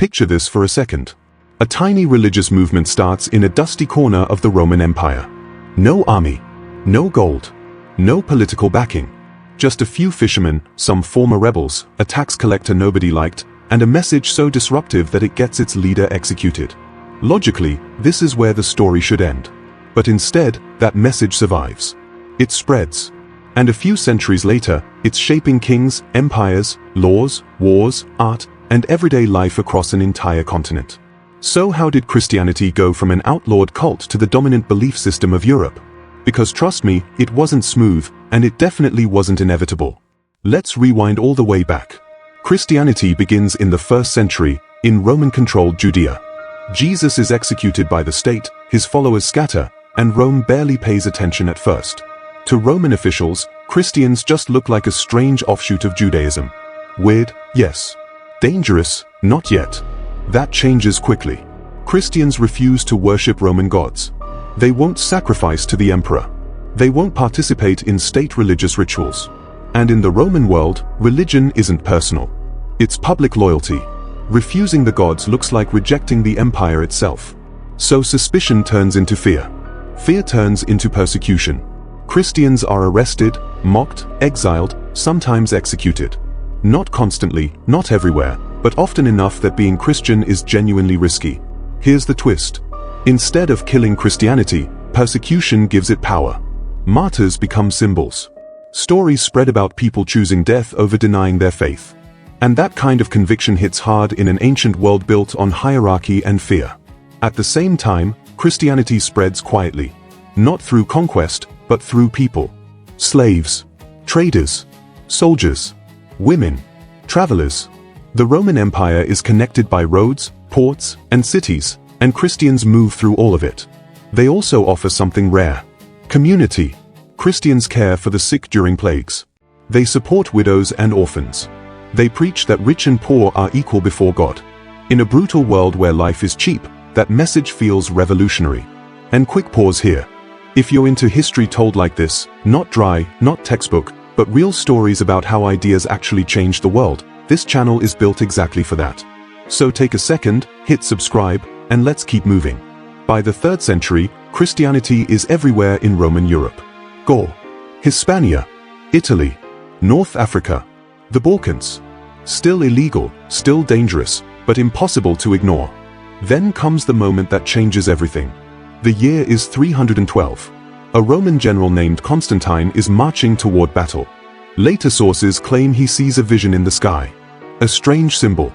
Picture this for a second. A tiny religious movement starts in a dusty corner of the Roman Empire. No army, no gold, no political backing. Just a few fishermen, some former rebels, a tax collector nobody liked, and a message so disruptive that it gets its leader executed. Logically, this is where the story should end. But instead, that message survives. It spreads. And a few centuries later, it's shaping kings, empires, laws, wars, art, and everyday life across an entire continent. So how did Christianity go from an outlawed cult to the dominant belief system of Europe? Because trust me, it wasn't smooth, and it definitely wasn't inevitable. Let's rewind all the way back. Christianity begins in the 1st century, in Roman-controlled Judea. Jesus is executed by the state, his followers scatter, and Rome barely pays attention at first. To Roman officials, Christians just look like a strange offshoot of Judaism. Weird, yes. Dangerous, not yet. That changes quickly. Christians refuse to worship Roman gods. They won't sacrifice to the emperor. They won't participate in state religious rituals. And in the Roman world, religion isn't personal. It's public loyalty. Refusing the gods looks like rejecting the empire itself. So suspicion turns into fear. Fear turns into persecution. Christians are arrested, mocked, exiled, sometimes executed. Not constantly, not everywhere, but often enough that being Christian is genuinely risky. Here's the twist. Instead of killing Christianity, persecution gives it power. Martyrs become symbols. Stories spread about people choosing death over denying their faith. And that kind of conviction hits hard in an ancient world built on hierarchy and fear. At the same time, Christianity spreads quietly. Not through conquest, but through people. Slaves, traders, soldiers, women, travelers. The Roman Empire is connected by roads, ports, and cities, and Christians move through all of it. They also offer something rare. Community. Christians care for the sick during plagues. They support widows and orphans. They preach that rich and poor are equal before God. In a brutal world where life is cheap, that message feels revolutionary. And quick pause here. If you're into history told like this, not dry, not textbook, but real stories about how ideas actually change the world, this channel is built exactly for that. So take a second, hit subscribe, and let's keep moving. By the 3rd century, Christianity is everywhere in Roman Europe. Gaul, Hispania, Italy, North Africa, the Balkans. Still illegal, still dangerous, but impossible to ignore. Then comes the moment that changes everything. The year is 312. A Roman general named Constantine is marching toward battle. Later sources claim he sees a vision in the sky. A strange symbol.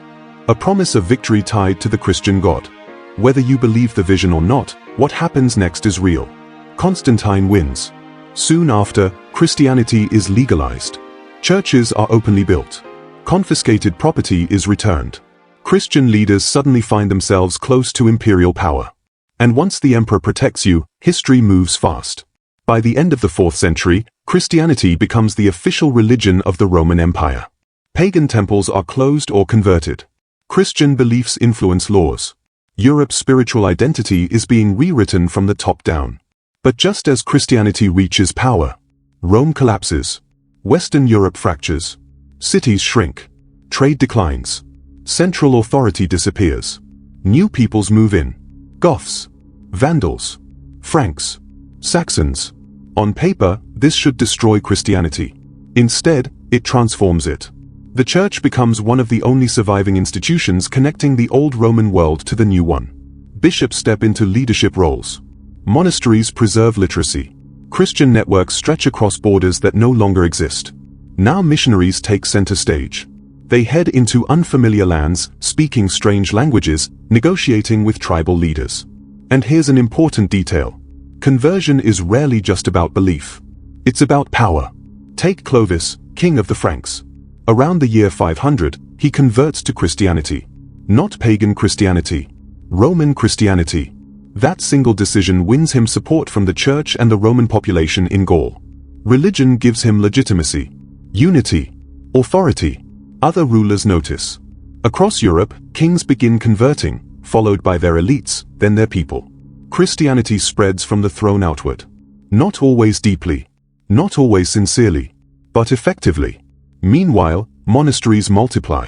A promise of victory tied to the Christian God. Whether you believe the vision or not, what happens next is real. Constantine wins. Soon after, Christianity is legalized. Churches are openly built. Confiscated property is returned. Christian leaders suddenly find themselves close to imperial power. And once the emperor protects you, history moves fast. By the end of the 4th century, Christianity becomes the official religion of the Roman Empire. Pagan temples are closed or converted. Christian beliefs influence laws. Europe's spiritual identity is being rewritten from the top down. But just as Christianity reaches power, Rome collapses. Western Europe fractures. Cities shrink. Trade declines. Central authority disappears. New peoples move in. Goths, Vandals, Franks, Saxons. On paper, this should destroy Christianity. Instead, it transforms it. The church becomes one of the only surviving institutions connecting the old Roman world to the new one. Bishops step into leadership roles. Monasteries preserve literacy. Christian networks stretch across borders that no longer exist. Now missionaries take center stage. They head into unfamiliar lands, speaking strange languages, negotiating with tribal leaders. And here's an important detail. Conversion is rarely just about belief. It's about power. Take Clovis, king of the Franks. Around the year 500, he converts to Christianity. Not pagan Christianity. Roman Christianity. That single decision wins him support from the church and the Roman population in Gaul. Religion gives him legitimacy, unity, authority. Other rulers notice. Across Europe, kings begin converting, followed by their elites, then their people. Christianity spreads from the throne outward. Not always deeply, not always sincerely, but effectively. Meanwhile, monasteries multiply.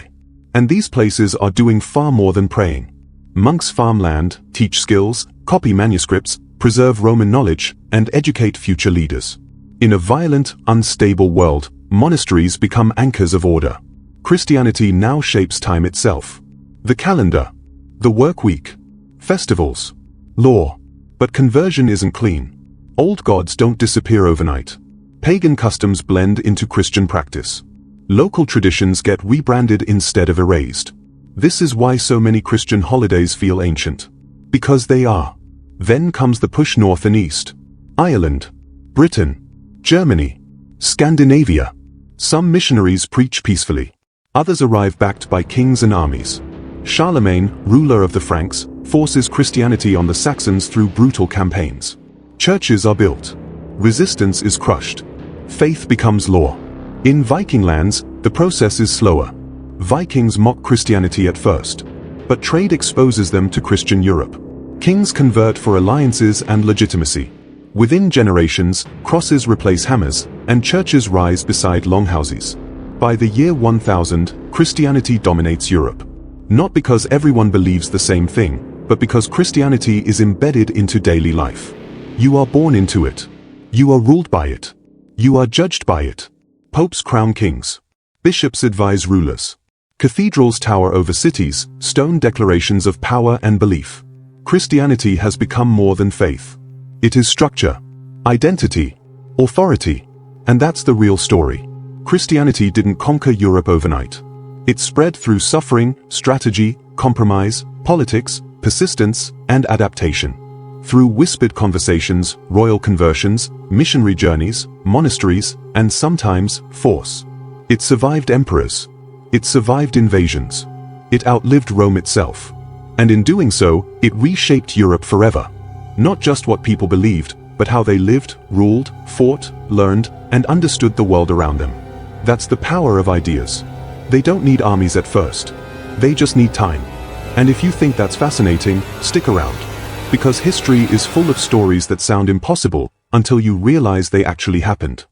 And these places are doing far more than praying. Monks farm land, teach skills, copy manuscripts, preserve Roman knowledge, and educate future leaders. In a violent, unstable world, monasteries become anchors of order. Christianity now shapes time itself. The calendar, the work week, festivals, law. But conversion isn't clean. Old gods don't disappear overnight. Pagan customs blend into Christian practice. Local traditions get rebranded instead of erased. This is why so many Christian holidays feel ancient. Because they are. Then comes the push north and east. Ireland, Britain, Germany, Scandinavia. Some missionaries preach peacefully. Others arrive backed by kings and armies. Charlemagne, ruler of the Franks, forces Christianity on the Saxons through brutal campaigns. Churches are built. Resistance is crushed. Faith becomes law. In Viking lands, the process is slower. Vikings mock Christianity at first. But trade exposes them to Christian Europe. Kings convert for alliances and legitimacy. Within generations, crosses replace hammers, and churches rise beside longhouses. By the year 1000, Christianity dominates Europe. Not because everyone believes the same thing, but because Christianity is embedded into daily life. You are born into it. You are ruled by it. You are judged by it. Popes crown kings. Bishops advise rulers. Cathedrals tower over cities, stone declarations of power and belief. Christianity has become more than faith. It is structure, identity, authority. And that's the real story. Christianity didn't conquer Europe overnight. It spread through suffering, strategy, compromise, politics, persistence, and adaptation. Through whispered conversations, royal conversions, missionary journeys, monasteries, and sometimes force. It survived emperors. It survived invasions. It outlived Rome itself. And in doing so, it reshaped Europe forever. Not just what people believed, but how they lived, ruled, fought, learned, and understood the world around them. That's the power of ideas. They don't need armies at first. They just need time. And if you think that's fascinating, stick around. Because history is full of stories that sound impossible until you realize they actually happened.